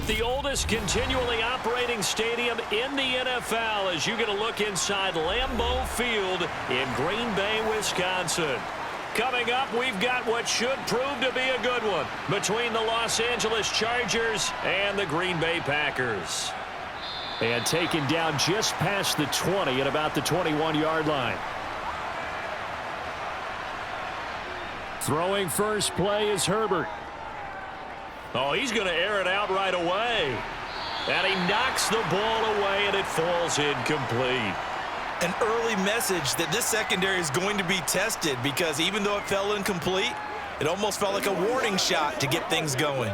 at the oldest continually operating stadium in the NFL as you get a look inside Lambeau Field in Green Bay, Wisconsin. Coming up, we've got what should prove to be a good one between the Los Angeles Chargers and the Green Bay Packers. And taken down just past the 20 at about the 21-yard line. Throwing first play is Herbert. Oh, he's going to air it out right away. And he knocks the ball away, and it falls incomplete. An early message that this secondary is going to be tested because even though it fell incomplete, it almost felt like a warning shot to get things going.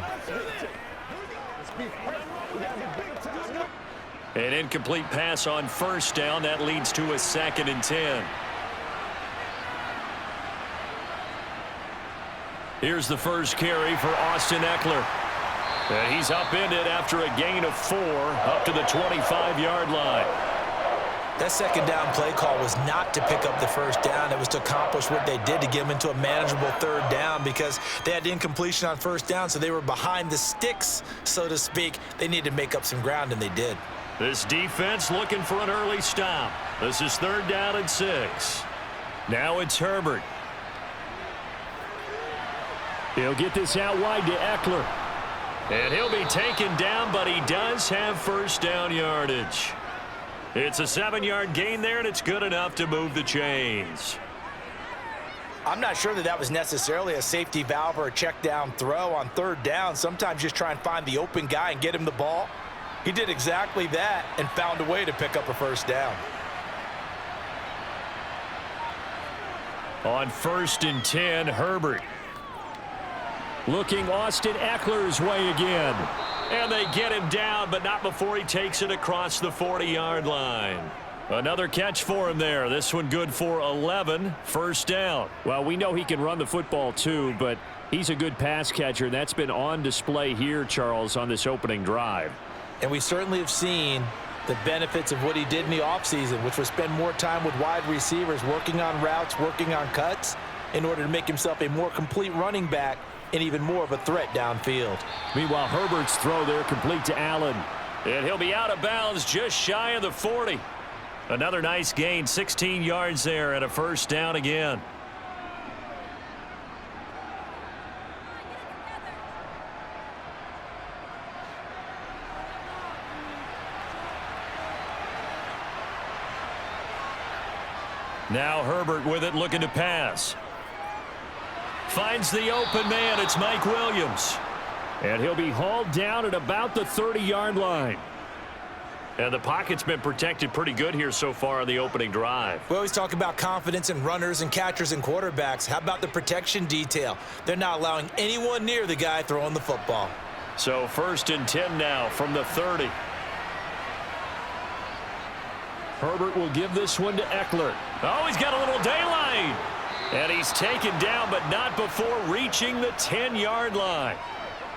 An incomplete pass on first down. That leads to a 2nd and 10. Here's the first carry for Austin Eckler. And he's upended after a gain of 4 up to the 25-yard line. That second down play call was not to pick up the first down. It was to accomplish what they did to get them into a manageable 3rd down because they had incompletion on first down, so they were behind the sticks, so to speak. They needed to make up some ground, and they did. This defense looking for an early stop. This is 3rd down and 6. Now it's Herbert. He'll get this out wide to Eckler. And he'll be taken down, but he does have first down yardage. It's a 7-yard gain there, and it's good enough to move the chains. I'm not sure that was necessarily a safety valve or a check down throw on 3rd down. Sometimes just try and find the open guy and get him the ball. He did exactly that and found a way to pick up a first down. On 1st and 10, Herbert. Looking Austin Eckler's way again. And they get him down, but not before he takes it across the 40-yard line. Another catch for him there. This one good for 11. First down. Well, we know he can run the football too, but he's a good pass catcher. That's been on display here, Charles, on this opening drive. And we certainly have seen the benefits of what he did in the offseason, which was spend more time with wide receivers, working on routes, working on cuts, in order to make himself a more complete running back and even more of a threat downfield. Meanwhile, Herbert's throw there complete to Allen. And he'll be out of bounds just shy of the 40. Another nice gain, 16 yards there and a first down again. Now Herbert with it, looking to pass. Finds the open man. It's Mike Williams. And he'll be hauled down at about the 30-yard line. And the pocket's been protected pretty good here so far on the opening drive. We always talk about confidence in runners and catchers and quarterbacks. How about the protection detail? They're not allowing anyone near the guy throwing the football. So 1st and 10 now from the 30. Herbert will give this one to Eckler. Oh, he's got a little daylight. And he's taken down, but not before reaching the 10-yard line.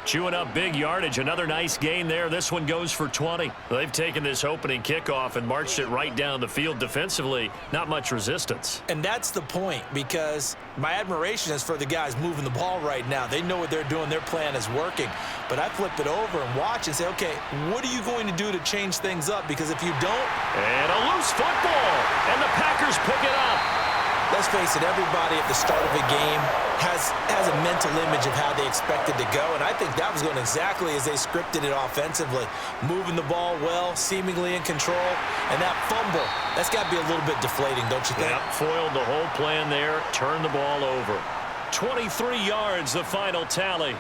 Chewing up big yardage. Another nice gain there. This one goes for 20. They've taken this opening kickoff and marched it right down the field defensively. Not much resistance. And that's the point, because my admiration is for the guys moving the ball right now. They know what they're doing. Their plan is working. But I flip it over and watch and say, okay, what are you going to do to change things up? Because if you don't... And a loose football. And the Packers pick it up. Let's face it, everybody at the start of a game has a mental image of how they expect it to go, and I think that was going exactly as they scripted it offensively. Moving the ball well, seemingly in control, and that fumble, that's got to be a little bit deflating, don't you think? Yeah, foiled the whole plan there, turned the ball over. 23 yards, the final tally.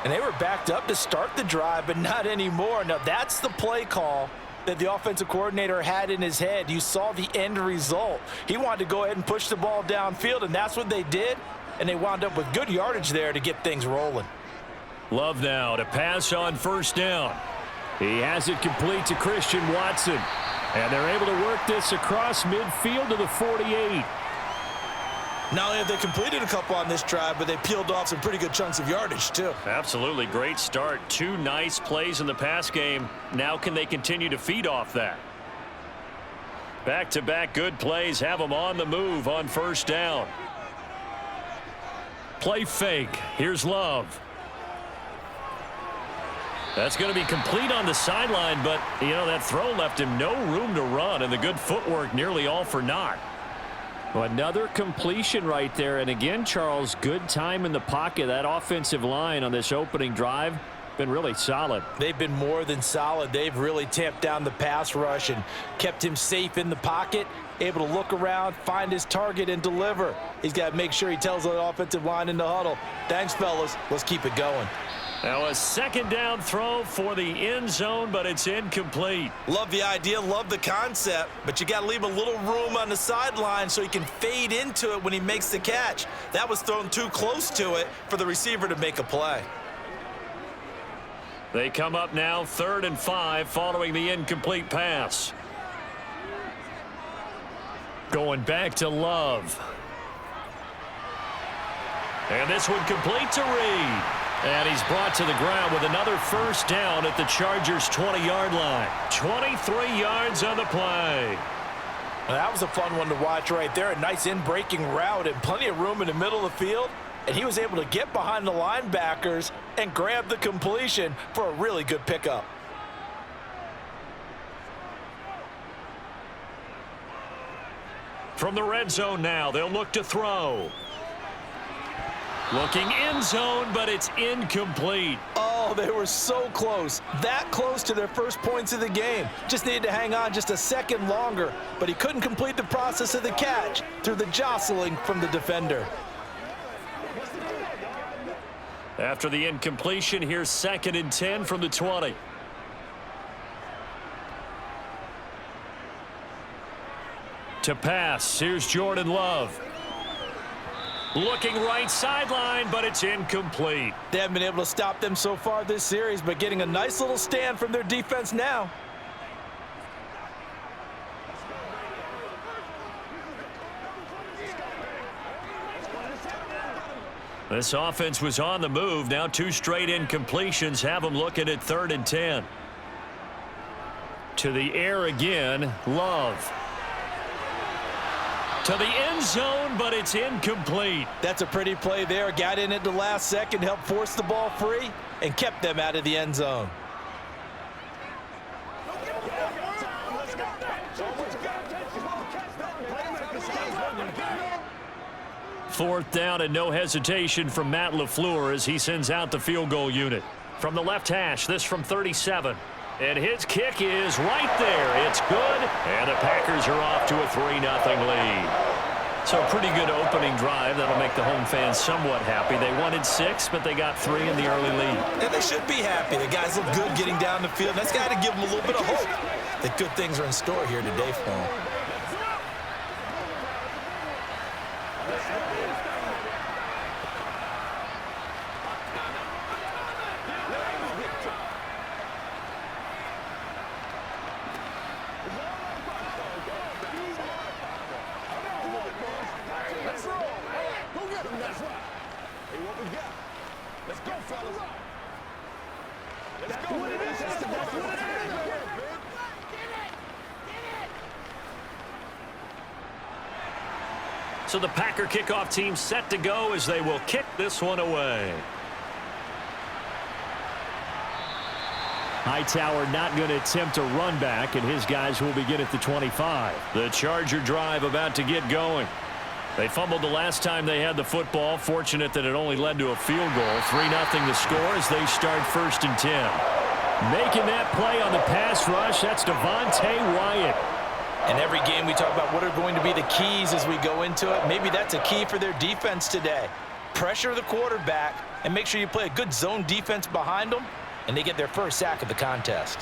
And they were backed up to start the drive, but not anymore. Now, that's the play call that the offensive coordinator had in his head. You saw the end result. He wanted to go ahead and push the ball downfield, and that's what they did, and they wound up with good yardage there to get things rolling. Love now to pass on first down. He has it complete to Christian Watson, and they're able to work this across midfield to the 48. Not only have they completed a couple on this drive, but they peeled off some pretty good chunks of yardage, too. Absolutely. Great start. 2 nice plays in the pass game. Now can they continue to feed off that? Back-to-back good plays have them on the move on first down. Play fake. Here's Love. That's going to be complete on the sideline, but, you know, that throw left him no room to run, and the good footwork nearly all for naught. Well, another completion right there. And again, Charles, good time in the pocket. That offensive line on this opening drive been really solid. They've been more than solid. They've really tamped down the pass rush and kept him safe in the pocket, able to look around, find his target, and deliver. He's got to make sure he tells the offensive line in the huddle, thanks, fellas. Let's keep it going. Now a second down throw for the end zone, but it's incomplete. Love the idea, love the concept, but you got to leave a little room on the sideline so he can fade into it when he makes the catch. That was thrown too close to it for the receiver to make a play. They come up now 3rd and 5 following the incomplete pass. Going back to Love. And this one complete to Reed. And he's brought to the ground with another first down at the Chargers' 20-yard line. 23 yards on the play. Well, that was a fun one to watch right there. A nice in-breaking route and plenty of room in the middle of the field. And he was able to get behind the linebackers and grab the completion for a really good pickup. From the red zone now, they'll look to throw. Looking end zone, but it's incomplete. Oh, they were so close. That close to their first points of the game. Just needed to hang on just a second longer, but he couldn't complete the process of the catch through the jostling from the defender. After the incompletion, here's 2nd and 10 from the 20. To pass, here's Jordan Love. Looking right sideline, but it's incomplete. They haven't been able to stop them so far this series, but getting a nice little stand from their defense now. This offense was on the move. Now 2 straight incompletions have them looking at 3rd and 10. To the air again, Love. To the end zone, but it's incomplete. That's a pretty play there. Got in at the last second, helped force the ball free, and kept them out of the end zone. Fourth down and no hesitation from Matt LaFleur as he sends out the field goal unit. From the left hash, this from 37. And his kick is right there. It's good. And the Packers are off to a 3-0 lead. So a pretty good opening drive. That'll make the home fans somewhat happy. They wanted 6, but they got 3 in the early lead. And they should be happy. The guys look good getting down the field. That's got to give them a little bit of hope that good things are in store here today for them. So the Packer kickoff team set to go as they will kick this one away. Hightower not going to attempt a run back, and his guys will begin at the 25. The Charger drive about to get going. They fumbled the last time they had the football. Fortunate that it only led to a field goal. 3-0 the score as they start 1st and 10. Making that play on the pass rush, that's Devontae Wyatt. And every game we talk about what are going to be the keys as we go into it. Maybe that's a key for their defense today. Pressure the quarterback and make sure you play a good zone defense behind them, and they get their first sack of the contest.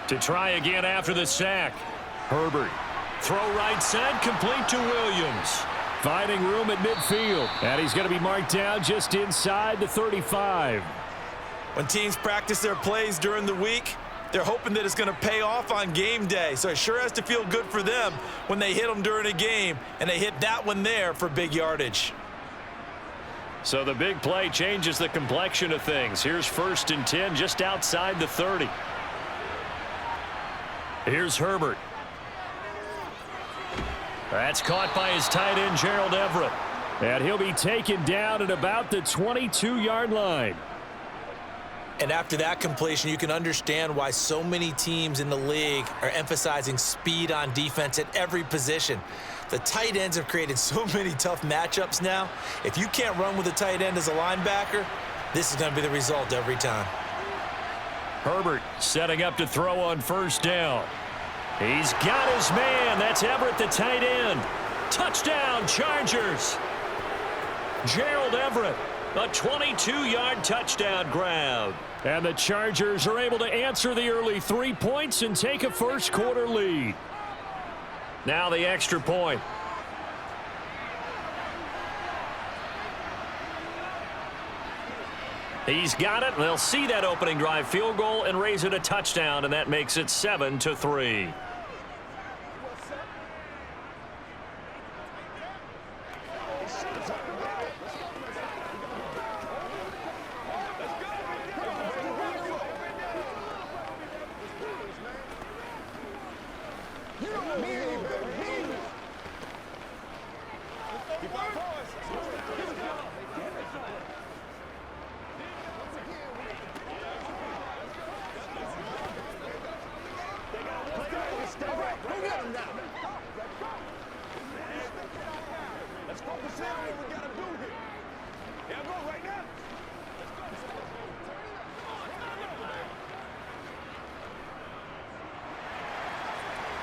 To try again after the sack. Herbert. Throw right side, complete to Williams. Finding room at midfield. And he's going to be marked down just inside the 35. When teams practice their plays during the week, they're hoping that it's going to pay off on game day. So it sure has to feel good for them when they hit them during a game, and they hit that one there for big yardage. So the big play changes the complexion of things. Here's 1st and 10 just outside the 30. Here's Herbert. That's caught by his tight end, Gerald Everett. And he'll be taken down at about the 22-yard line. And after that completion, you can understand why so many teams in the league are emphasizing speed on defense at every position. The tight ends have created so many tough matchups now. If you can't run with a tight end as a linebacker, this is going to be the result every time. Herbert setting up to throw on first down. He's got his man. That's Everett, the tight end. Touchdown, Chargers. Gerald Everett, a 22-yard touchdown grab. And the Chargers are able to answer the early 3 points and take a first-quarter lead. Now the extra point. He's got it. They'll see that opening drive field goal and raise it a touchdown, and that makes it 7-3.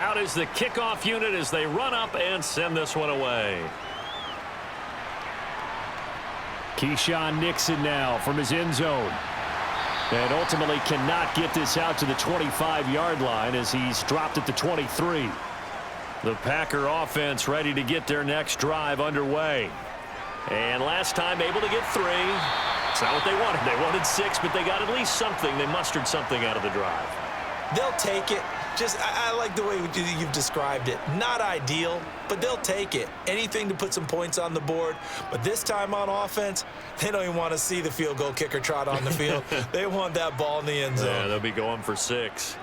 Out is the kickoff unit as they run up and send this one away. Keyshawn Nixon now from his end zone. And ultimately cannot get this out to the 25-yard line as he's dropped at the 23. The Packer offense ready to get their next drive underway. And last time able to get 3. It's not what they wanted. They wanted 6, but they got at least something. They mustered something out of the drive. They'll take it. I like the way you've described it. Not ideal, but they'll take it. Anything to put some points on the board. But this time on offense, they don't even want to see the field goal kicker trot on the field. They want that ball in the end zone. Yeah, they'll be going for 6.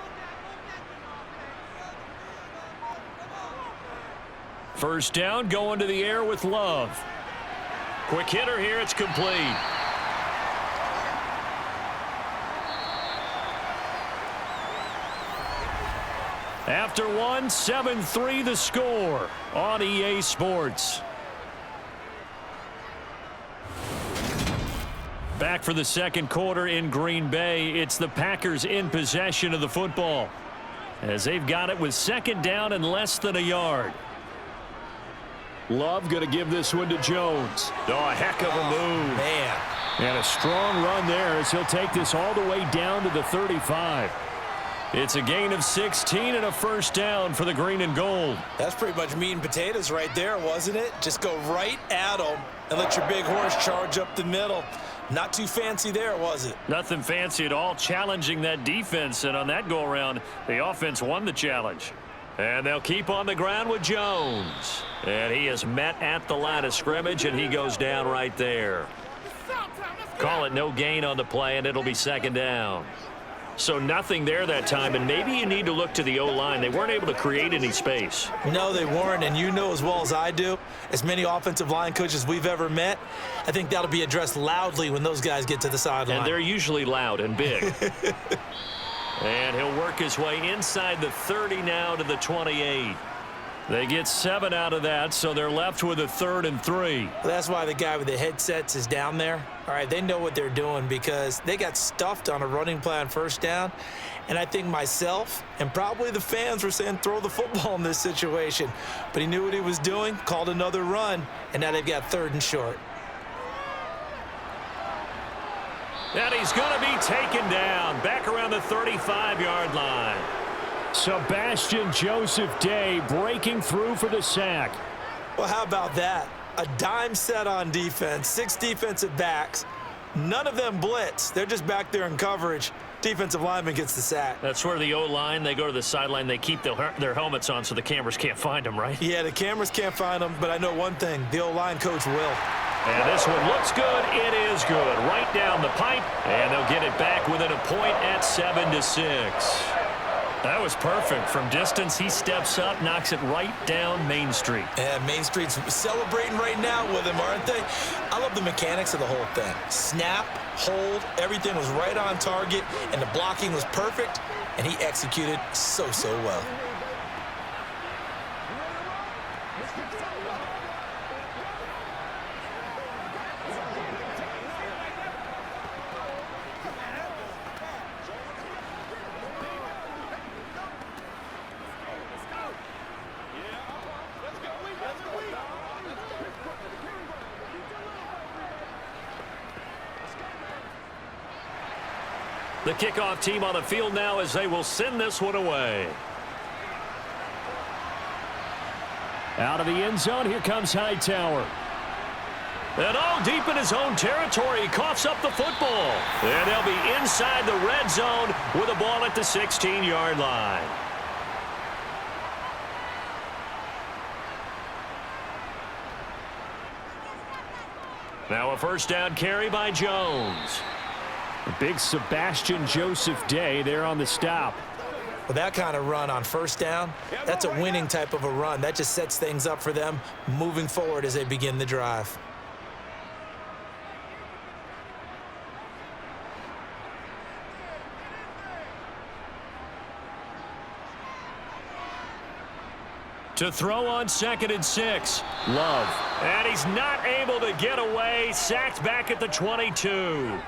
First down, going to the air with Love. Quick hitter here, it's complete. After one, 7-3 the score on EA Sports. Back for the second quarter in Green Bay. It's the Packers in possession of the football as they've got it with second down and less than a yard. Love going to give this one to Jones. Oh, a heck of a move. Man. And a strong run there as he'll take this all the way down to the 35. It's a gain of 16 and a first down for the green and gold. That's pretty much meat and potatoes right there, wasn't it? Just go right at them and let your big horse charge up the middle. Not too fancy there, was it? Nothing fancy at all, challenging that defense, and on that go-around, the offense won the challenge. And they'll keep on the ground with Jones. And he is met at the line of scrimmage, and he goes down right there. Call it no gain on the play, and it'll be second down. So nothing there that time, and maybe you need to look to the O-line. They weren't able to create any space. No, they weren't, and you know as well as I do, as many offensive line coaches we've ever met, I think that'll be addressed loudly when those guys get to the sideline. And they're usually loud and big. And he'll work his way inside the 30 now to the 28. They get 7 out of that, so they're left with a 3rd and 3. Well, that's why the guy with the headsets is down there. All right, they know what they're doing because they got stuffed on a running play on first down. And I think myself and probably the fans were saying throw the football in this situation. But he knew what he was doing, called another run, and now they've got 3rd and short. And he's going to be taken down back around the 35-yard line. Sebastian Joseph Day breaking through for the sack. Well, how about that? A dime set on defense, 6 defensive backs. None of them blitz. They're just back there in coverage. Defensive lineman gets the sack. That's where the O-line, they go to the sideline, they keep their helmets on so the cameras can't find them, right? Yeah, the cameras can't find them, but I know one thing. The O-line coach will. And this one looks good. It is good. Right down the pipe, and they'll get it back within a point at 7-6. That was perfect. From distance, he steps up, knocks it right down Main Street. And Main Street's celebrating right now with him, aren't they? I love the mechanics of the whole thing. Snap, hold, everything was right on target, and the blocking was perfect, and he executed so well. The kickoff team on the field now as they will send this one away. Out of the end zone, here comes Hightower. And deep in his own territory, he coughs up the football. And they'll be inside the red zone with the ball at the 16-yard line. Now a first down carry by Jones. A big Sebastian Joseph day there on the stop. Well, that kind of run on first down, that's a winning type of a run. That just sets things up for them moving forward as they begin the drive. To throw on 2nd and 6. Love. And he's not able to get away. Sacked back at the 22.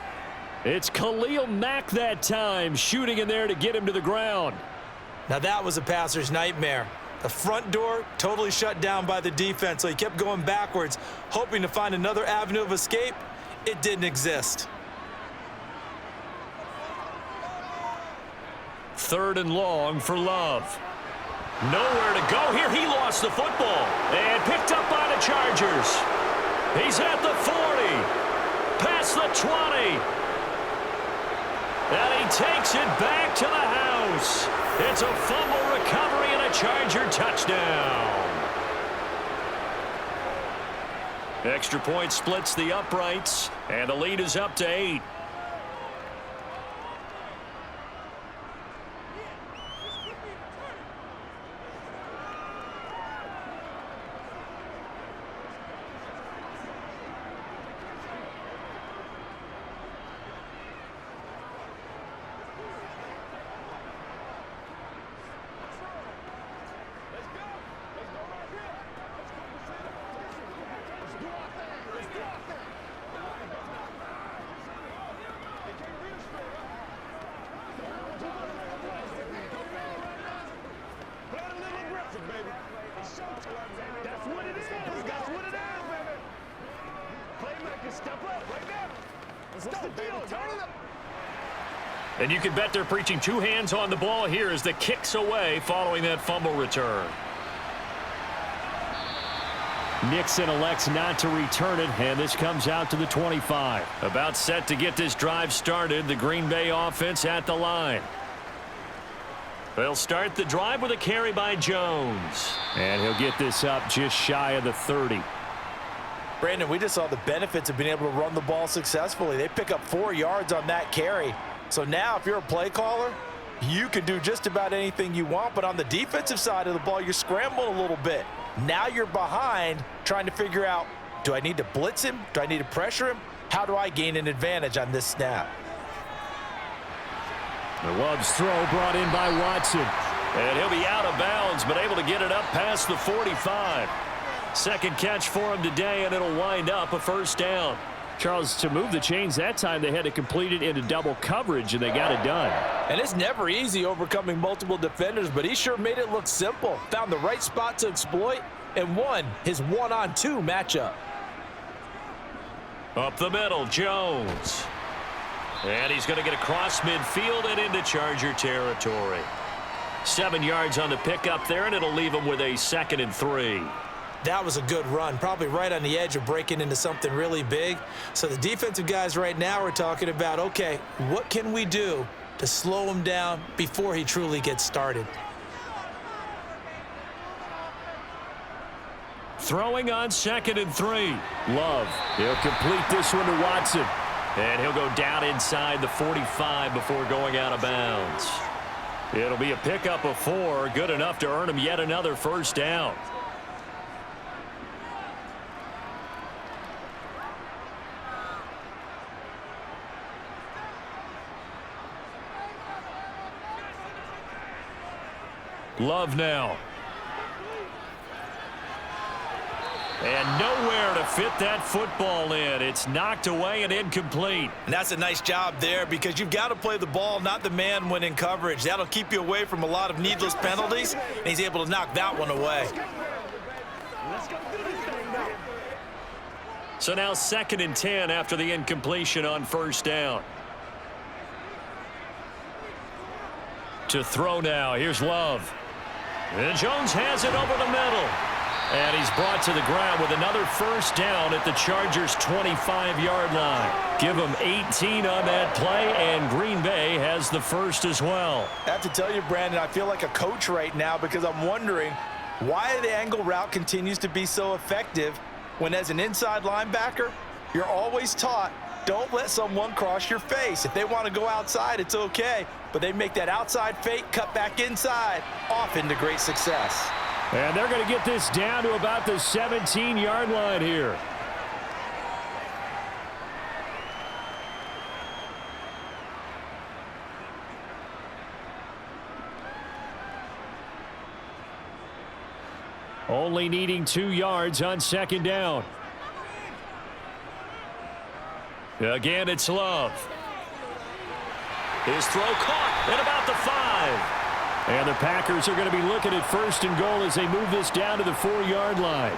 It's Khalil Mack that time, shooting in there to get him to the ground. Now that was a passer's nightmare. The front door totally shut down by the defense, so he kept going backwards, hoping to find another avenue of escape. It didn't exist. 3rd and long for Love. Nowhere to go here. He lost the football and picked up by the Chargers. He's at the 40, past the 20. And he takes it back to the house. It's a fumble recovery and a Charger touchdown. Extra point splits the uprights, and the lead is up to 8. And you can bet they're preaching 2 hands on the ball here as the kick's away following that fumble return. Nixon elects not to return it, and this comes out to the 25. About set to get this drive started, the Green Bay offense at the line. They'll start the drive with a carry by Jones. And he'll get this up just shy of the 30. Brandon, we just saw the benefits of being able to run the ball successfully. They pick up 4 yards on that carry. So now if you're a play caller, you can do just about anything you want. But on the defensive side of the ball, you're scrambling a little bit. Now you're behind trying to figure out, do I need to blitz him? Do I need to pressure him? How do I gain an advantage on this snap? The Love's throw brought in by Watson. And he'll be out of bounds, but able to get it up past the 45. Second catch for him today, and it'll wind up a first down. Charles, to move the chains that time, they had to complete it into double coverage, and they got it done. And it's never easy overcoming multiple defenders, but he sure made it look simple. Found the right spot to exploit and won his 1-on-2 matchup. Up the middle, Jones. And he's going to get across midfield and into Charger territory. 7 yards on the pickup there, and it'll leave him with a 2nd and 3. That was a good run, probably right on the edge of breaking into something really big. So the defensive guys right now are talking about, okay, what can we do to slow him down before he truly gets started? Throwing on 2nd and 3. Love. He'll complete this one to Watson. And he'll go down inside the 45 before going out of bounds. It'll be a pickup of 4, good enough to earn him yet another first down. Love now. And nowhere to fit that football in. It's knocked away and incomplete. And that's a nice job there because you've got to play the ball, not the man when in coverage. That'll keep you away from a lot of needless penalties, and he's able to knock that one away. So now 2nd and 10 after the incompletion on first down. To throw now. Here's Love. And Jones has it over the middle. And he's brought to the ground with another first down at the Chargers' 25-yard line. Give them 18 on that play, and Green Bay has the first as well. I have to tell you, Brandon, I feel like a coach right now because I'm wondering why the angle route continues to be so effective when, as an inside linebacker, you're always taught, don't let someone cross your face. If they want to go outside, it's okay. But they make that outside fake, cut back inside, often to great success. And they're going to get this down to about the 17-yard line here. Only needing 2 yards on 2nd down. Again, it's Love. His throw caught at about the 5. And the Packers are going to be looking at 1st and goal as they move this down to the 4-yard line.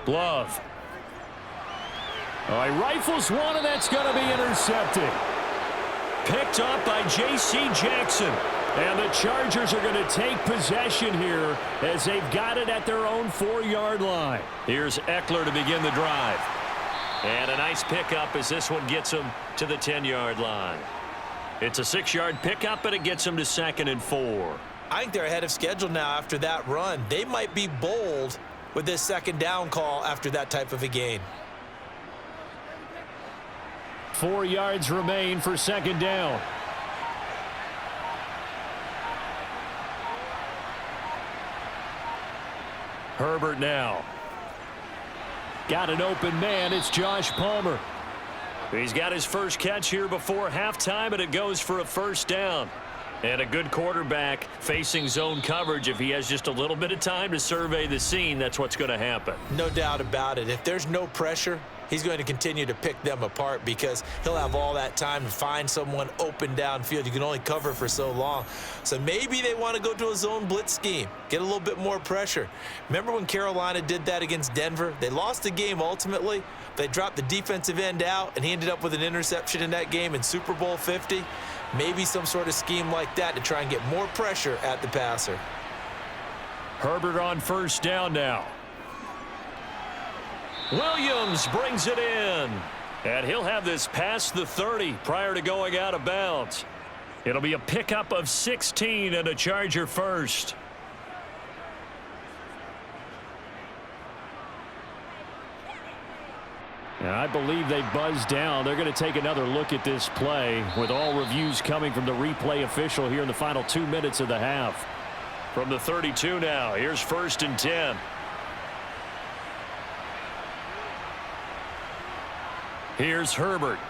Love. All right, rifles one, and that's going to be intercepted. Picked up by J.C. Jackson. And the Chargers are going to take possession here as they've got it at their own 4-yard line. Here's Eckler to begin the drive. And a nice pickup as this one gets him to the 10-yard line. It's a 6-yard pickup, and it gets him to 2nd and 4. I think they're ahead of schedule now after that run. They might be bold with this 2nd down call after that type of a gain. 4 yards remain for 2nd down. Herbert now. Got an open man. It's Josh Palmer. He's got his first catch here before halftime, and it goes for a first down. And a good quarterback facing zone coverage. If he has just a little bit of time to survey the scene, that's what's going to happen. No doubt about it. If there's no pressure, he's going to continue to pick them apart because he'll have all that time to find someone open downfield. You can only cover for so long. So maybe they want to go to a zone blitz scheme, get a little bit more pressure. Remember when Carolina did that against Denver? They lost the game ultimately. They dropped the defensive end out, and he ended up with an interception in that game in Super Bowl 50. Maybe some sort of scheme like that to try and get more pressure at the passer. Herbert on first down now. Williams brings it in. And he'll have this past the 30 prior to going out of bounds. It'll be a pickup of 16 and a Charger first. And I believe they buzzed down. They're going to take another look at this play with all reviews coming from the replay official here in the final 2 minutes of the half. From the 32 now, here's 1st and 10. Here's Herbert.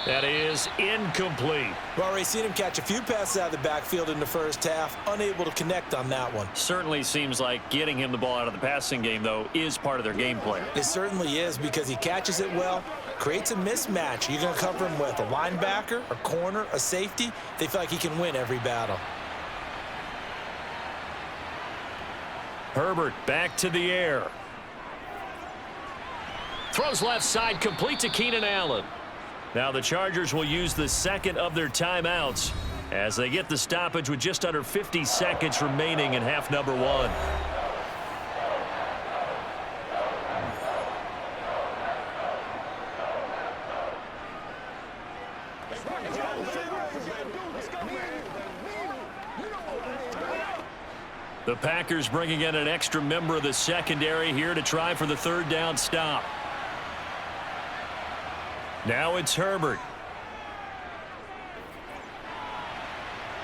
That is incomplete. We've already seen him catch a few passes out of the backfield in the first half, unable to connect on that one. Certainly seems like getting him the ball out of the passing game, though, is part of their game plan. It certainly is because he catches it well, creates a mismatch. You're going to cover him with a linebacker, a corner, a safety. They feel like he can win every battle. Herbert back to the air. Throws left side, complete to Keenan Allen. Now the Chargers will use the second of their timeouts as they get the stoppage with just under 50 seconds remaining in half number 1. The Packers bringing in an extra member of the secondary here to try for the third down stop. Now it's Herbert.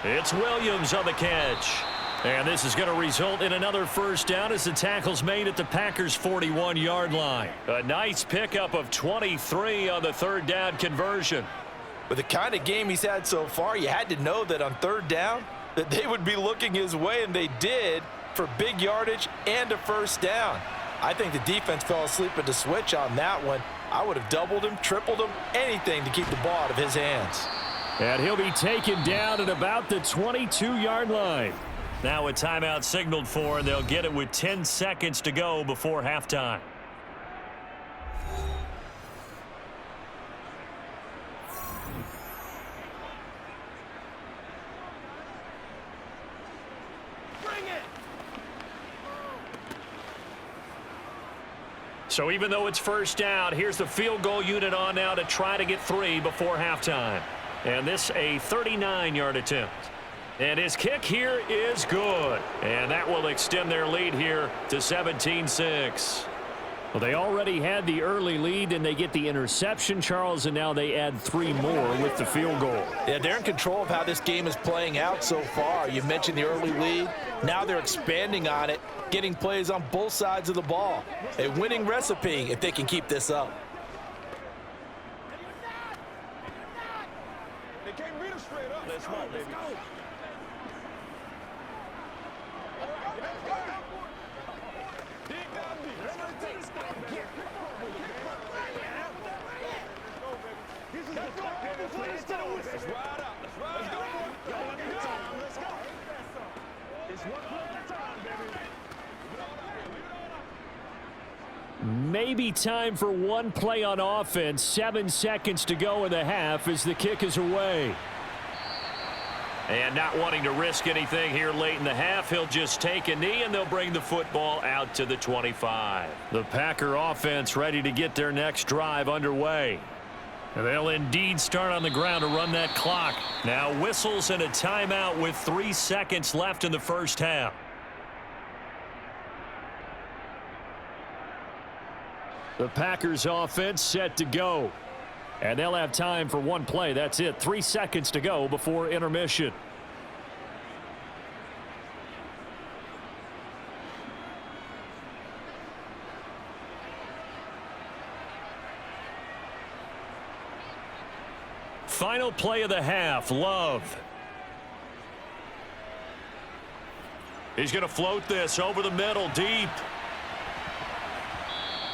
It's Williams on the catch. And this is going to result in another first down as the tackle's made at the Packers' 41-yard line. A nice pickup of 23 on the third down conversion. With the kind of game he's had so far, you had to know that on third down that they would be looking his way, and they did, for big yardage and a first down. I think the defense fell asleep at the switch on that one. I would have doubled him, tripled him, anything to keep the ball out of his hands. And he'll be taken down at about the 22-yard line. Now a timeout signaled for, and they'll get it with 10 seconds to go before halftime. So even though it's first down, here's the field goal unit on now to try to get 3 before halftime. And this a 39-yard attempt. And his kick here is good. And that will extend their lead here to 17-6. Well, they already had the early lead, and they get the interception, Charles, and now they add 3 more with the field goal. Yeah, they're in control of how this game is playing out so far. You mentioned the early lead. Now they're expanding on it, getting plays on both sides of the ball. A winning recipe if they can keep this up. They can't beat us straight up. Let's go, baby. Let's ride out. Let's ride out. Let's go. It's one play at a time, baby. Maybe time for one play on offense. 7 seconds to go in the half as the kick is away. And not wanting to risk anything here late in the half, he'll just take a knee, and they'll bring the football out to the 25. The Packer offense ready to get their next drive underway. And they'll indeed start on the ground to run that clock. Now whistles and a timeout with 3 seconds left in the first half. The Packers offense set to go. And they'll have time for one play. That's it. 3 seconds to go before intermission. Final play of the half, Love. He's going to float this over the middle, deep.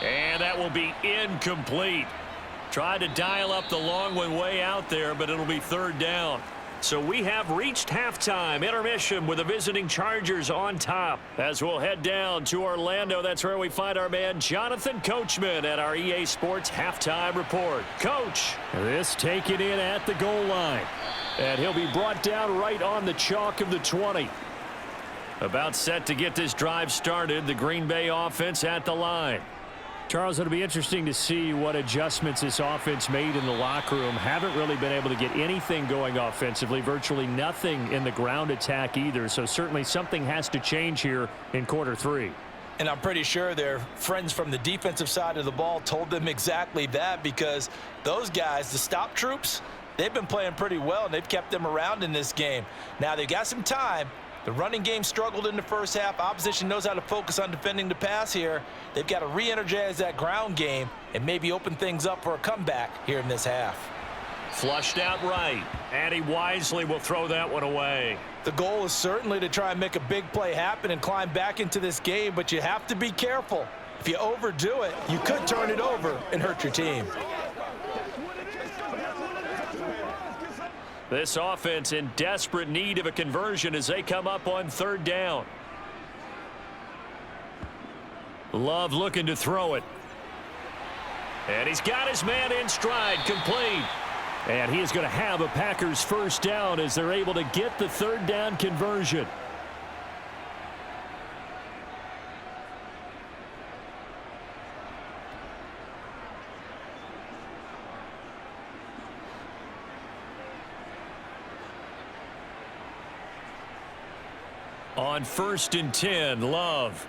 And that will be incomplete. Tried to dial up the long one way out there, but it'll be third down. So we have reached halftime. Intermission with the visiting Chargers on top. As we'll head down to Orlando, that's where we find our man Jonathan Coachman at our EA Sports Halftime Report. Coach. This taken in at the goal line. And he'll be brought down right on the chalk of the 20. About set to get this drive started. The Green Bay offense at the line. Charles, it'll be interesting to see what adjustments this offense made in the locker room. Haven't really been able to get anything going offensively, virtually nothing in the ground attack either. So certainly something has to change here in quarter 3. And I'm pretty sure their friends from the defensive side of the ball told them exactly that, because those guys, the stop troops, they've been playing pretty well, and they've kept them around in this game. Now they've got some time. The running game struggled in the first half. Opposition knows how to focus on defending the pass here. They've got to re-energize that ground game and maybe open things up for a comeback here in this half. Flushed out right, and he wisely will throw that one away. The goal is certainly to try and make a big play happen and climb back into this game, but you have to be careful. If you overdo it, you could turn it over and hurt your team. This offense in desperate need of a conversion as they come up on third down. Love looking to throw it. And he's got his man in stride, complete. And he is going to have a Packers first down as they're able to get the third down conversion. On 1st and 10, Love.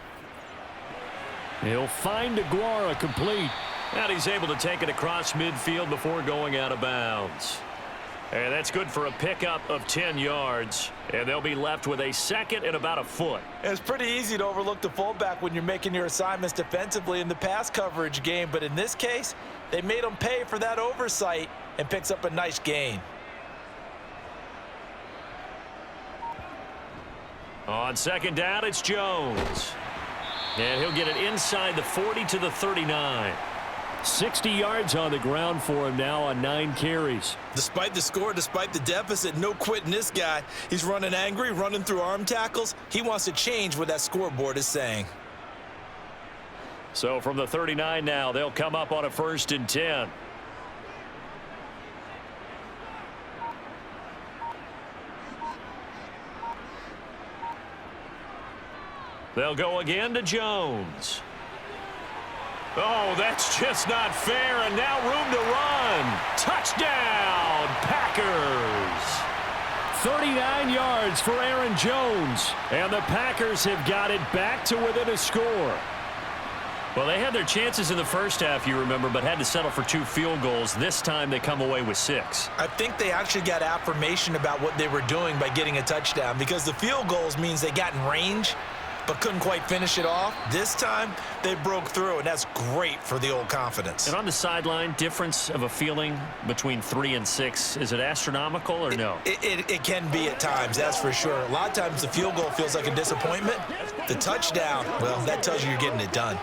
He'll find Aguara complete. And he's able to take it across midfield before going out of bounds. And that's good for a pickup of 10 yards. And they'll be left with a second and about a foot. It's pretty easy to overlook the fullback when you're making your assignments defensively in the pass coverage game. But in this case, they made him pay for that oversight and picks up a nice gain. On 2nd down, it's Jones. And he'll get it inside the 40 to the 39. 60 yards on the ground for him now on 9 carries. Despite the score, despite the deficit, no quitting this guy. He's running angry, running through arm tackles. He wants to change what that scoreboard is saying. So from the 39 now, they'll come up on a 1st and 10. They'll go again to Jones. Oh, that's just not fair, and now room to run. Touchdown, Packers. 39 yards for Aaron Jones, and the Packers have got it back to within a score. Well, they had their chances in the first half, you remember, but had to settle for 2 field goals. This time they come away with 6. I think they actually got affirmation about what they were doing by getting a touchdown, because the field goals means they got in range but couldn't quite finish it off. This time, they broke through, and that's great for the old confidence. And on the sideline, difference of a feeling between 3 and 6, is it astronomical or no? It can be at times, that's for sure. A lot of times the field goal feels like a disappointment. The touchdown, well, that tells you you're getting it done.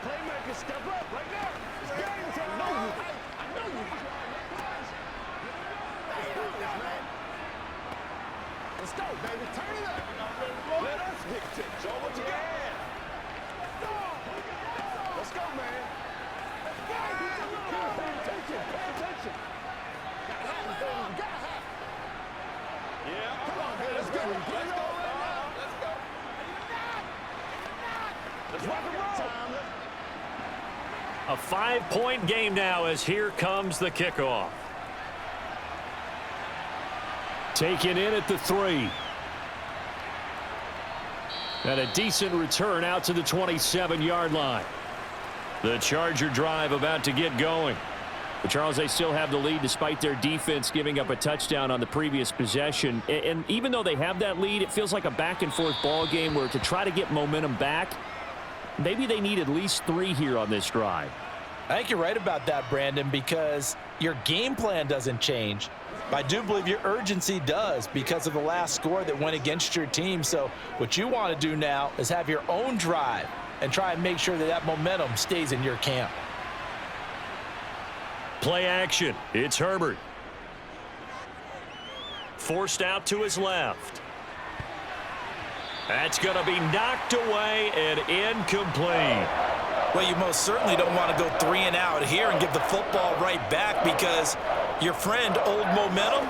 Playmaker, step up right now. It's game time. I know you. Let's go, baby. Turn it up. Let us hit it. Show what you got. Let's go, man. Pay attention. Pay attention. Gotta have. Yeah. Come on, man. Let's go. Let's go. Let's go. Let's rock and roll. A 5-point game now as here comes the kickoff. Taken in at the 3. And a decent return out to the 27-yard line. The Charger drive about to get going. But Charles, they still have the lead despite their defense giving up a touchdown on the previous possession. And even though they have that lead, it feels like a back-and-forth ball game where to try to get momentum back, maybe they need at least 3 here on this drive. I think you're right about that, Brandon, because your game plan doesn't change. But I do believe your urgency does because of the last score that went against your team. So what you want to do now is have your own drive and try and make sure that that momentum stays in your camp. Play action. It's Herbert. Forced out to his left. That's going to be knocked away and incomplete. Well, you most certainly don't want to go 3 and out here and give the football right back because your friend, Old Momentum,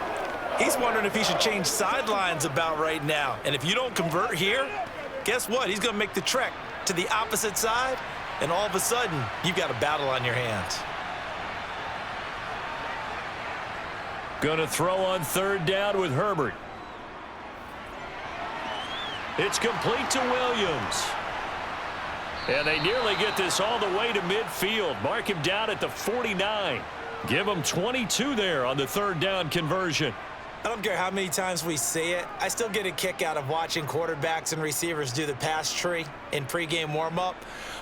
he's wondering if he should change sidelines about right now. And if you don't convert here, guess what? He's going to make the trek to the opposite side, and all of a sudden, you've got a battle on your hands. Going to throw on 3rd down with Herbert. It's complete to Williams. And they nearly get this all the way to midfield. Mark him down at the 49. Give him 22 there on the 3rd down conversion. I don't care how many times we say it. I still get a kick out of watching quarterbacks and receivers do the pass tree in pregame warm-up.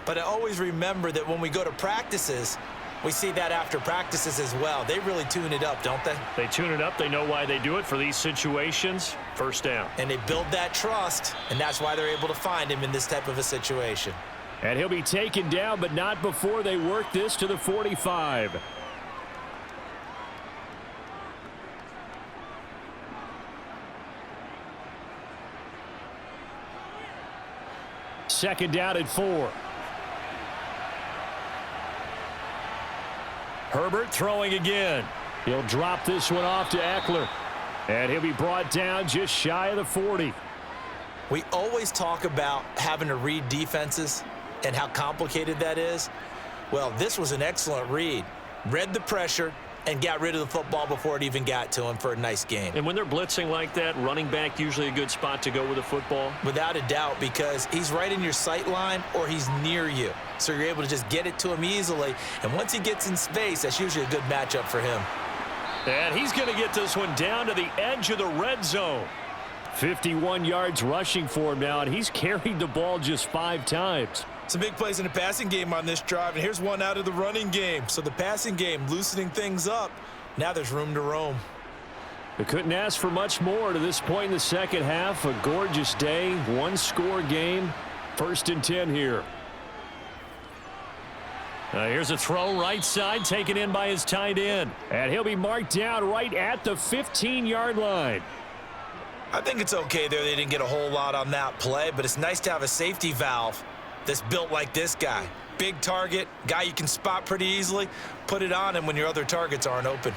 But I always remember that when we go to practices, we see that after practices as well. They really tune it up, don't they? They tune it up. They know why they do it for these situations. 1st down. And they build that trust, and that's why they're able to find him in this type of a situation. And he'll be taken down, but not before they work this to the 45. Second down at 4. Herbert throwing again. He'll drop this one off to Eckler. And he'll be brought down just shy of the 40. We always talk about having to read defenses and how complicated that is. Well, this was an excellent read. Read the pressure, and got rid of the football before it even got to him for a nice gain. And when they're blitzing like that, running back usually a good spot to go with the football? Without a doubt, because he's right in your sight line or he's near you. So you're able to just get it to him easily. And once he gets in space, that's usually a good matchup for him. And he's going to get this one down to the edge of the red zone. 51 yards rushing for him now, and he's carried the ball just 5 times. Some big plays in the passing game on this drive, and here's one out of the running game. So the passing game loosening things up. Now there's room to roam. They couldn't ask for much more to this point in the second half. A gorgeous day, 1-score game. 1st and 10 here. Here's a throw right side, taken in by his tight end. And he'll be marked down right at the 15-yard line. I think it's okay there. They didn't get a whole lot on that play, but it's nice to have a safety valve that's built like this guy. Big target, guy you can spot pretty easily. Put it on him when your other targets aren't open.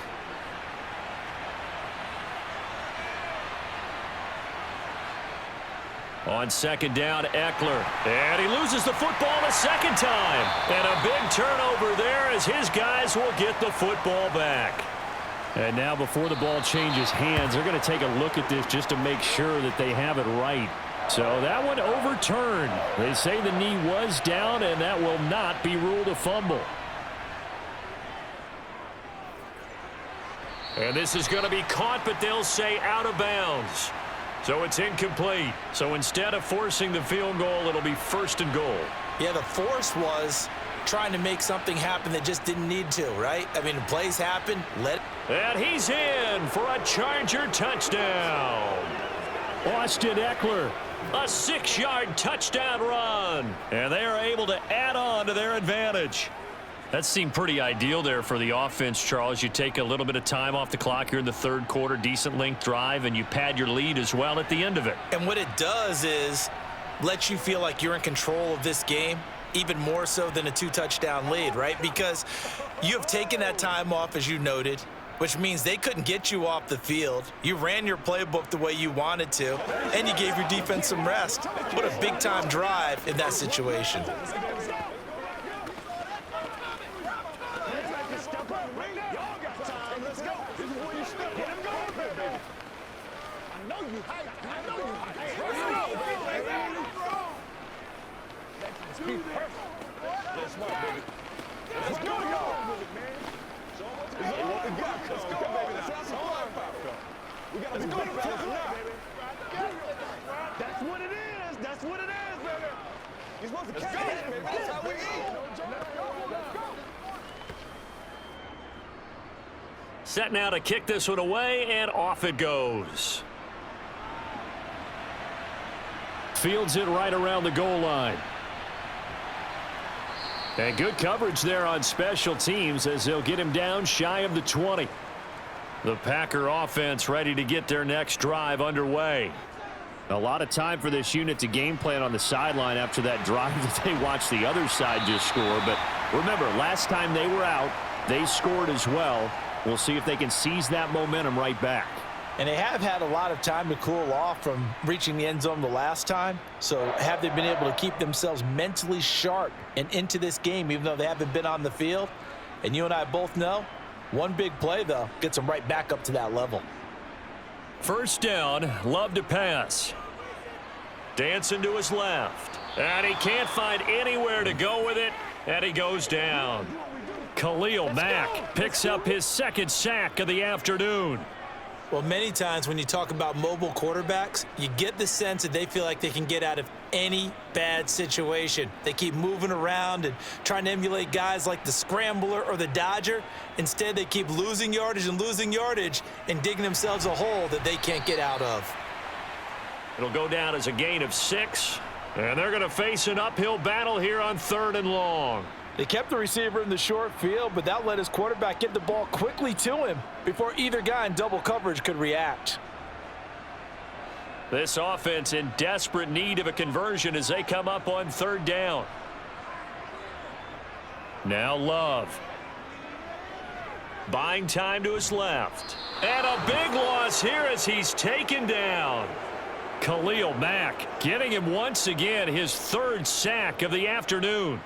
On 2nd down, Eckler. And he loses the football a second time. And a big turnover there as his guys will get the football back. And now before the ball changes hands, they're going to take a look at this just to make sure that they have it right. So that one overturned. They say the knee was down, and that will not be ruled a fumble. And this is going to be caught, but they'll say out of bounds. So it's incomplete. So instead of forcing the field goal, it'll be 1st and goal. Yeah, the force was trying to make something happen that just didn't need to, right? I mean, plays happen. And he's in for a Charger touchdown. Austin Eckler. A 6-yard touchdown run. And they are able to add on to their advantage. That seemed pretty ideal there for the offense, Charles. You take a little bit of time off the clock here in the 3rd quarter, decent length drive, and you pad your lead as well at the end of it. And what it does is let you feel like you're in control of this game, even more so than a 2-touchdown lead, right? Because you have taken that time off, as you noted, which means they couldn't get you off the field. You ran your playbook the way you wanted to, and you gave your defense some rest. What a big-time drive in that situation. That's what it is. That's what it is, baby. You're supposed to catch it, baby. That's how we eat. Let's go. Set now to kick this one away, and off it goes. Fields it right around the goal line. And good coverage there on special teams as they'll get him down shy of the 20. The Packer offense ready to get their next drive underway. A lot of time for this unit to game plan on the sideline after that drive that they watched the other side just score. But remember, last time they were out, they scored as well. We'll see if they can seize that momentum right back. And they have had a lot of time to cool off from reaching the end zone the last time. So have they been able to keep themselves mentally sharp and into this game, even though they haven't been on the field? And you and I both know, one big play, though, gets them right back up to that level. 1st down, Love to pass. Dancing to his left. And he can't find anywhere to go with it, and he goes down. Khalil Mack picks up his 2nd sack of the afternoon. Well, many times when you talk about mobile quarterbacks, you get the sense that they feel like they can get out of any bad situation. They keep moving around and trying to emulate guys like the Scrambler or the Dodger. Instead, they keep losing yardage and digging themselves a hole that they can't get out of. It'll go down as a gain of 6, and they're going to face an uphill battle here on 3rd and long. They kept the receiver in the short field, but that let his quarterback get the ball quickly to him before either guy in double coverage could react. This offense in desperate need of a conversion as they come up on 3rd down. Now Love. Buying time to his left. And a big loss here as he's taken down. Khalil Mack getting him once again his 3rd sack of the afternoon.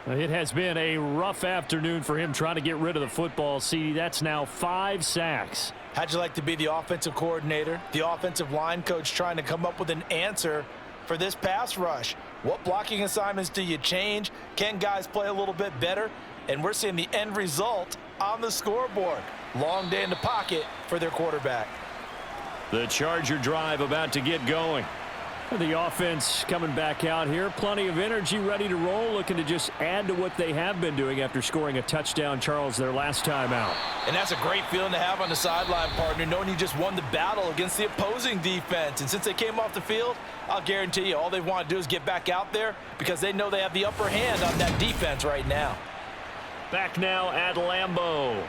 It has been a rough afternoon for him trying to get rid of the football. See, that's now 5 sacks. How'd you like to be the offensive coordinator, the offensive line coach trying to come up with an answer for this pass rush? What blocking assignments do you change? Can guys play a little bit better? And we're seeing the end result on the scoreboard. Long day in the pocket for their quarterback. The Charger drive about to get going. The offense coming back out here. Plenty of energy, ready to roll, looking to just add to what they have been doing after scoring a touchdown, Charles, their last time out. And that's a great feeling to have on the sideline, partner, knowing you just won the battle against the opposing defense. And since they came off the field, I'll guarantee you all they want to do is get back out there because they know they have the upper hand on that defense right now. Back now at Lambeau.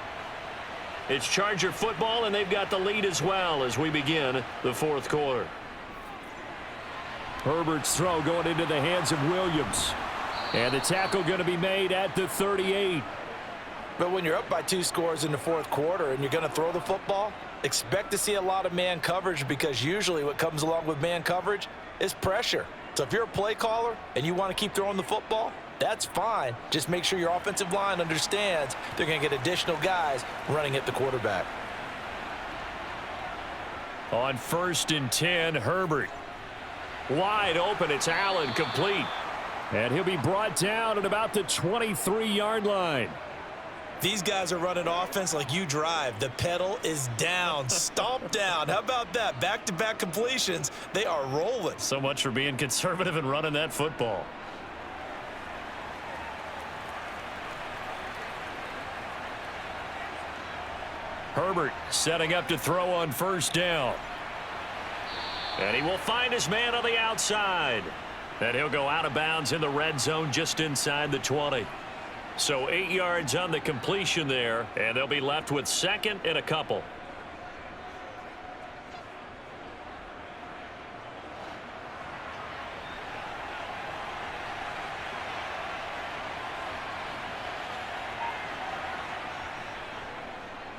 It's Charger football, and they've got the lead as well as we begin the fourth quarter. Herbert's throw going into the hands of Williams. And the tackle going to be made at the 38. But when you're up by 2 scores in the fourth quarter and you're going to throw the football, expect to see a lot of man coverage because usually what comes along with man coverage is pressure. So if you're a play caller and you want to keep throwing the football, that's fine. Just make sure your offensive line understands they're going to get additional guys running at the quarterback. On 1st and 10, Herbert. Wide open, it's Allen, complete. And he'll be brought down at about the 23-yard line. These guys are running offense like you drive. The pedal is down, stomp down. How about that? Back-to-back completions. They are rolling. So much for being conservative and running that football. Herbert setting up to throw on 1st down. And he will find his man on the outside. And he'll go out of bounds in the red zone just inside the 20. So 8 yards on the completion there, and they'll be left with 2nd and a couple.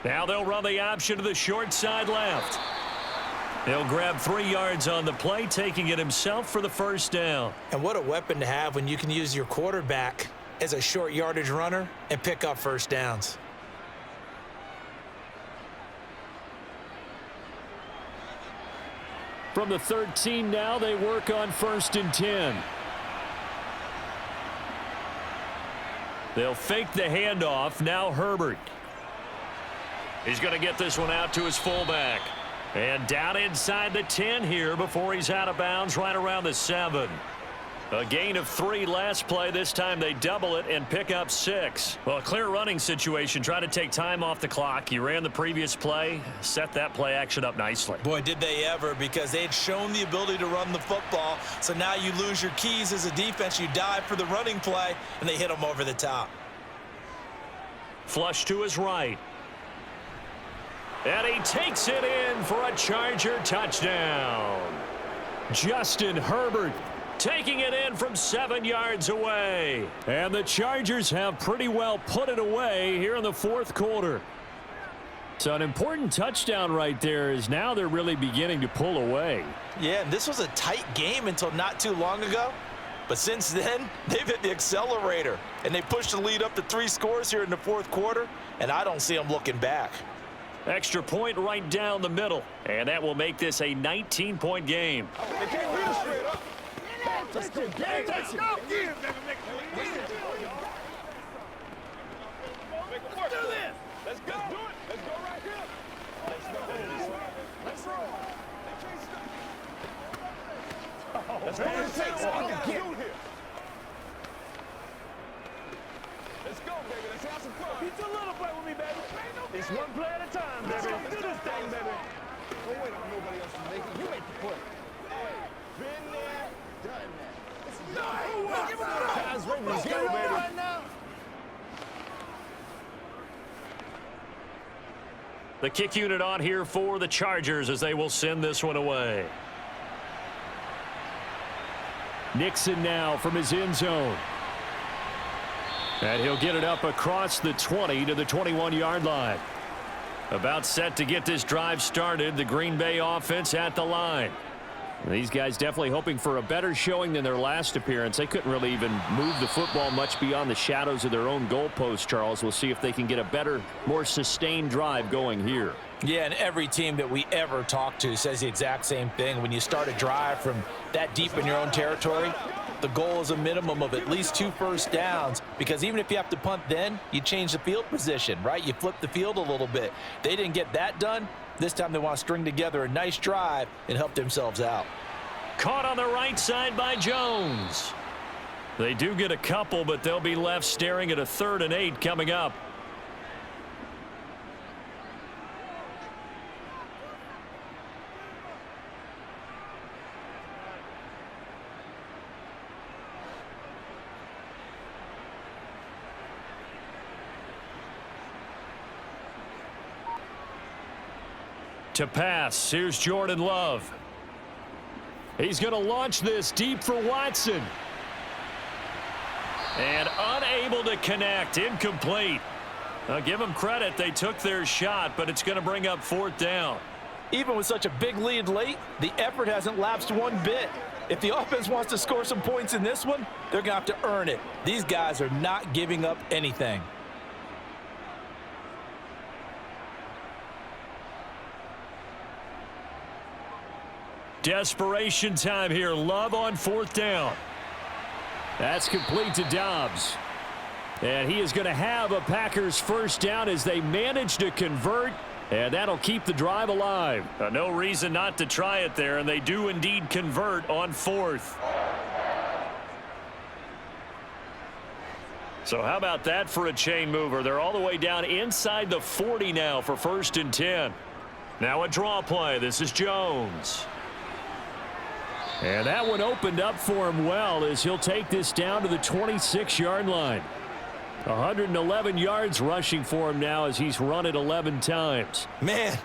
Now they'll run the option to the short side left. He'll grab 3 yards on the play, taking it himself for the 1st down. And what a weapon to have when you can use your quarterback as a short yardage runner and pick up 1st downs. From the 13 now, they work on 1st and 10. They'll fake the handoff. Now Herbert. He's going to get this one out to his fullback. And down inside the 10 here before he's out of bounds right around the 7. A gain of 3 last play. This time they double it and pick up 6. Well, a clear running situation. Try to take time off the clock. You ran the previous play, set that play action up nicely. Boy, did they ever, because they had shown the ability to run the football. So now you lose your keys as a defense. You dive for the running play, and they hit them over the top. Flush to his right. And he takes it in for a Charger touchdown. Justin Herbert taking it in from 7 yards away. And the Chargers have pretty well put it away here in the fourth quarter. So an important touchdown right there is now they're really beginning to pull away. Yeah, and this was a tight game until not too long ago. But since then, they've hit the accelerator. And they pushed the lead up to 3 scores here in the fourth quarter. And I don't see them looking back. Extra point right down the middle. And that will make this a 19-point game. Let's go. Let's go. Let's go. Let's go right here. Let's roll. Let's go. Let's go, baby. Let's have some fun. He's a little play with me, baby. It's one play at a time, baby. Let's do this thing, baby. Don't wait on nobody else to make it. You make the play. Hey, been there, done that. No! Give him a Let's go, baby. Right now. The kick unit on here for the Chargers as they will send this one away. Nixon now from his end zone. And he'll get it up across the 20 to the 21-yard line. About set to get this drive started. The Green Bay offense at the line. These guys definitely hoping for a better showing than their last appearance. They couldn't really even move the football much beyond the shadows of their own goalpost, Charles. We'll see if they can get a better, more sustained drive going here. Yeah, and every team that we ever talk to says the exact same thing. When you start a drive from that deep in your own territory, the goal is a minimum of at least 2 first downs, because even if you have to punt then, you change the field position, right? You flip the field a little bit. They didn't get that done. This time they want to string together a nice drive and help themselves out. Caught on the right side by Jones. They do get a couple, but they'll be left staring at a 3rd and 8 coming up. To pass, here's Jordan Love. He's going to launch this deep for Watson. And unable to connect, incomplete. I'll give them credit, they took their shot, but it's going to bring up 4th down. Even with such a big lead late, the effort hasn't lapsed one bit. If the offense wants to score some points in this one, they're going to have to earn it. These guys are not giving up anything. Desperation time here. Love on 4th down. That's complete to Dobbs. And he is going to have a Packers first down as they manage to convert, and that'll keep the drive alive. No reason not to try it there, and they do indeed convert on 4th. So how about that for a chain mover? They're all the way down inside the 40 now for 1st and 10. Now a draw play. This is Jones. And that one opened up for him well as he'll take this down to the 26-yard line. 111 yards rushing for him now as he's run it 11 times. Man,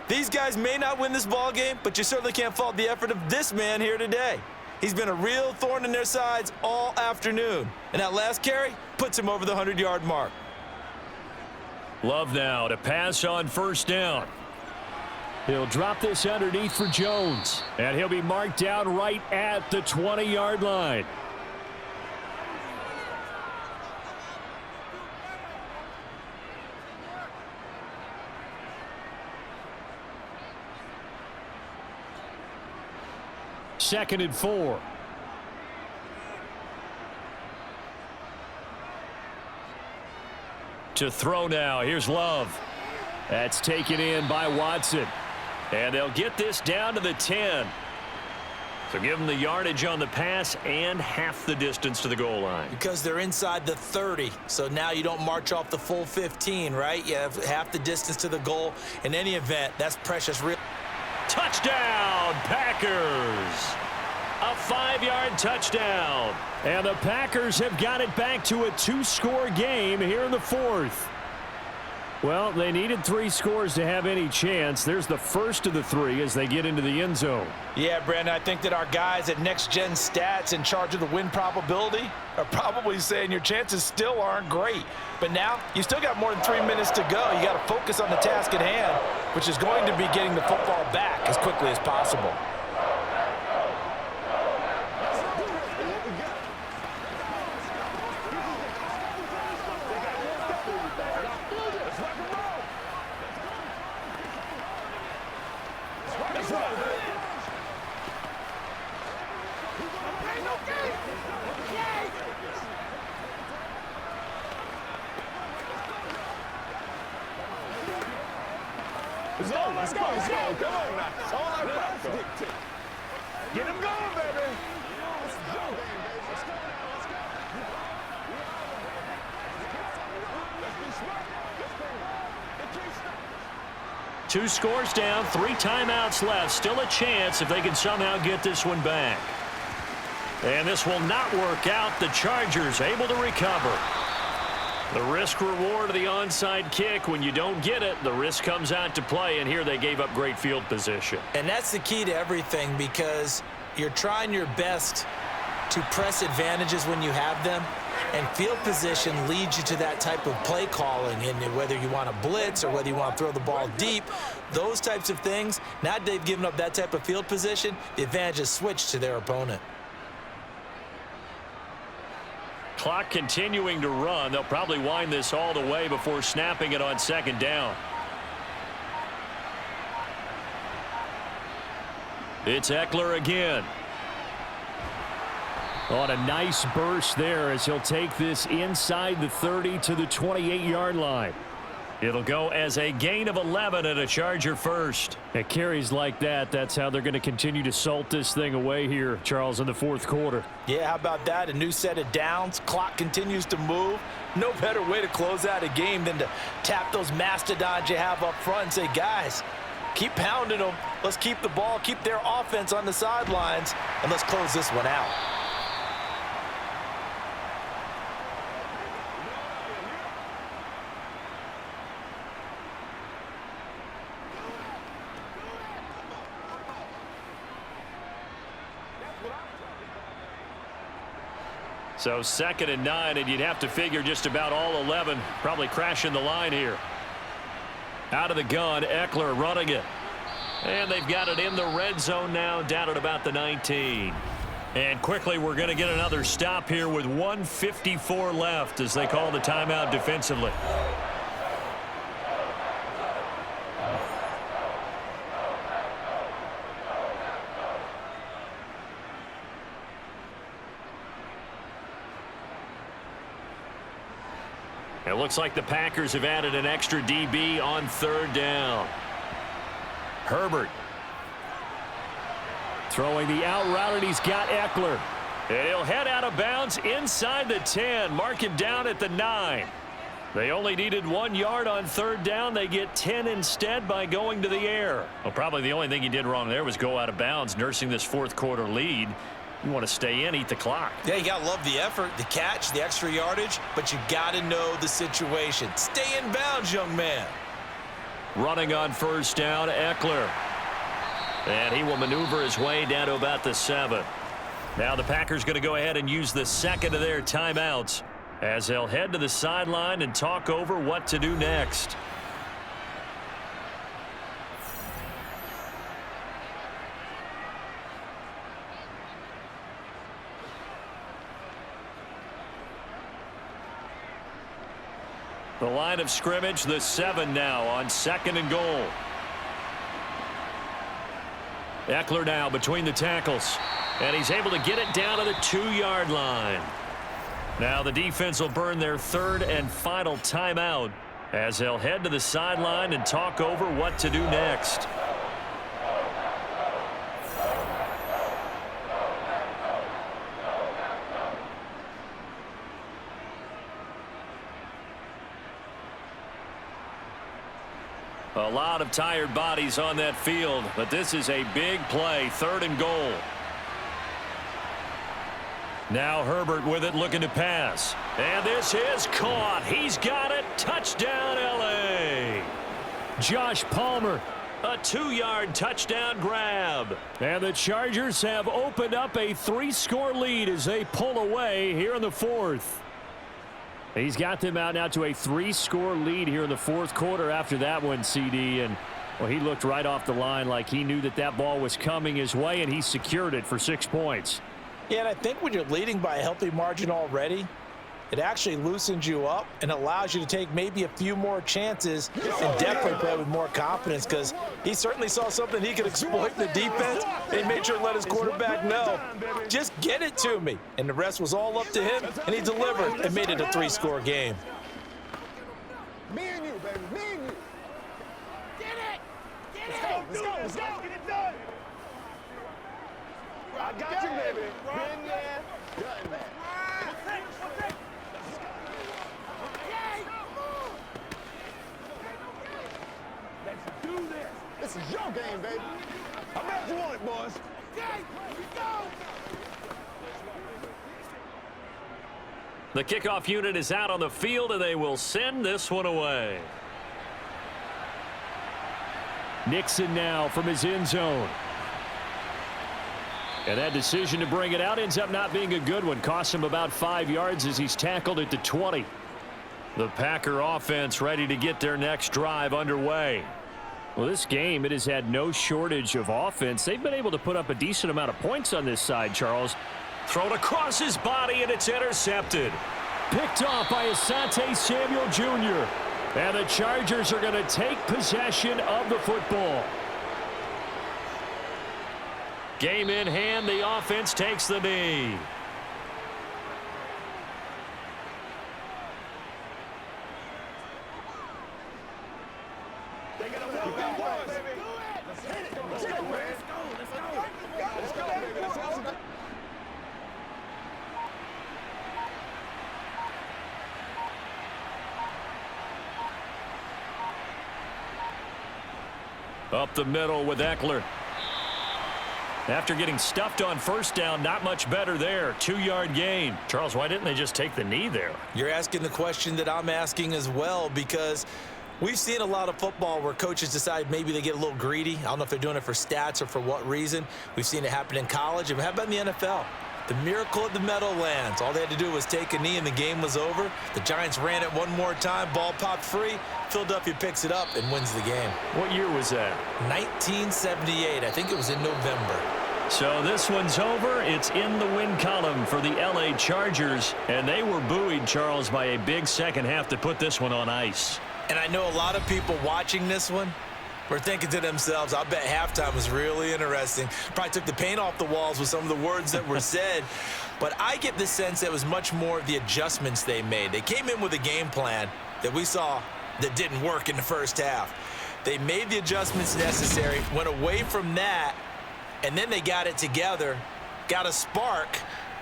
these guys may not win this ball game, but you certainly can't fault the effort of this man here today. He's been a real thorn in their sides all afternoon. And that last carry puts him over the 100-yard mark. Love now to pass on 1st down. He'll drop this underneath for Jones, and he'll be marked down right at the 20-yard line. Second and 4. To throw now. Here's Love. That's taken in by Watson. And they'll get this down to the 10. So give them the yardage on the pass and half the distance to the goal line. Because they're inside the 30, so now you don't march off the full 15, right? You have half the distance to the goal. In any event, that's precious. Touchdown, Packers! A 5-yard touchdown. And the Packers have got it back to a 2-score game here in the 4th. Well, they needed 3 scores to have any chance. There's the first of the 3 as they get into the end zone. Yeah, Brandon, I think that our guys at Next Gen Stats in charge of the win probability are probably saying your chances still aren't great. But now, you still got more than 3 minutes to go. You got to focus on the task at hand, which is going to be getting the football back as quickly as possible. Let's go. Come on now. That's all I got. Get him going, baby. Let's go. Two scores down, 3 timeouts left. Still a chance if they can somehow get this one back. And this will not work out. The Chargers able to recover. The risk reward of the onside kick. When you don't get it, the risk comes out to play, and here they gave up great field position. And that's the key to everything, because you're trying your best to press advantages when you have them, And field position leads you to that type of play calling, and whether you want to blitz or whether you want to throw the ball deep, those types of things. Now that they've given up that type of field position, the advantage is switched to their opponent. Clock continuing to run. They'll probably wind this all the way before snapping it on second down. It's Eckler again. On a nice burst there as he'll take this inside the 30 to the 28-yard line. It'll go as a gain of 11 and a Charger first. At carries like that, that's how they're going to continue to salt this thing away here, Charles, in the fourth quarter. Yeah, how about that? A new set of downs. Clock continues to move. No better way to close out a game than to tap those mastodons you have up front and say, guys, keep pounding them. Let's keep the ball, keep their offense on the sidelines, and let's close this one out. So 2nd and 9, and you'd have to figure just about all 11 probably crashing the line here. Out of the gun, Eckler running it. And they've got it in the red zone now, down at about the 19. And quickly, we're going to get another stop here with 1:54 left as they call the timeout defensively. It looks like the Packers have added an extra DB on 3rd down. Herbert throwing the out route, and he's got Eckler. And he'll head out of bounds inside the 10. Mark him down at the 9. They only needed 1 yard on 3rd down. They get 10 instead by going to the air. Well, probably the only thing he did wrong there was go out of bounds, nursing this fourth quarter lead. You want to stay in, eat the clock. Yeah, you got to love the effort, the catch, the extra yardage, but you got to know the situation. Stay in bounds, young man. Running on 1st down, Eckler. And he will maneuver his way down to about the 7. Now the Packers going to go ahead and use the 2nd of their timeouts as they'll head to the sideline and talk over what to do next. The line of scrimmage, the 7 now on 2nd and goal. Eckler now between the tackles. And he's able to get it down to the 2-yard line. Now the defense will burn their 3rd and final timeout as they'll head to the sideline and talk over what to do next. A lot of tired bodies on that field, but this is a big play, 3rd and goal. Now Herbert with it, looking to pass. And this is caught. He's got it. Touchdown, L.A. Josh Palmer. A 2-yard touchdown grab. And the Chargers have opened up a 3-score lead as they pull away here in the 4th. He's got them out now to a 3-score lead here in the 4th quarter after that one, CD. And, well, he looked right off the line like he knew that that ball was coming his way, and he secured it for 6 points. Yeah, and I think when you're leading by a healthy margin already, it actually loosens you up and allows you to take maybe a few more chances and definitely play with more confidence, because he certainly saw something he could exploit in the defense, and he made sure to let his quarterback know, just get it to me. And the rest was all up to him, and he delivered and made it a 3-score game. Me and you, baby. Me and you. Get it! Get it! Let's go. Let's go. Get it done. I got you, baby. Been there, done that. Let's do this. This is your game, baby. How bad you want it, boys? The kickoff unit is out on the field, and they will send this one away. Nixon now from his end zone. And that decision to bring it out ends up not being a good one. Costs him about 5 yards as he's tackled at the 20. The Packer offense ready to get their next drive underway. Well, this game, it has had no shortage of offense. They've been able to put up a decent amount of points on this side, Charles. Thrown across his body, and it's intercepted. Picked off by Asante Samuel Jr. And the Chargers are going to take possession of the football. Game in hand, the offense takes the knee. They got to walk that wall, baby. Let's hit it. Let's go, man. Let's go, baby. Let's go. Up the middle with Eckler. After getting stuffed on first down, not much better there. 2-yard gain. Charles, why didn't they just take the knee there? You're asking the question that I'm asking as well, because we've seen a lot of football where coaches decide maybe they get a little greedy. I don't know if they're doing it for stats or for what reason. We've seen it happen in college. And how about in the NFL? The miracle at the Meadowlands. All they had to do was take a knee and the game was over. The Giants ran it one more time. Ball popped free. Philadelphia picks it up and wins the game. What year was that? 1978. I think it was in November. So this one's over. It's in the win column for the L.A. Chargers. And they were buoyed, Charles, by a big second half to put this one on ice. And I know a lot of people watching this one were thinking to themselves, I bet halftime was really interesting. Probably took the paint off the walls with some of the words that were said. But I get the sense that it was much more of the adjustments they made. They came in with a game plan that we saw that didn't work in the first half. They made the adjustments necessary, went away from that, and then they got it together, got a spark,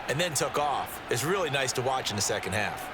and then took off. It's really nice to watch in the second half.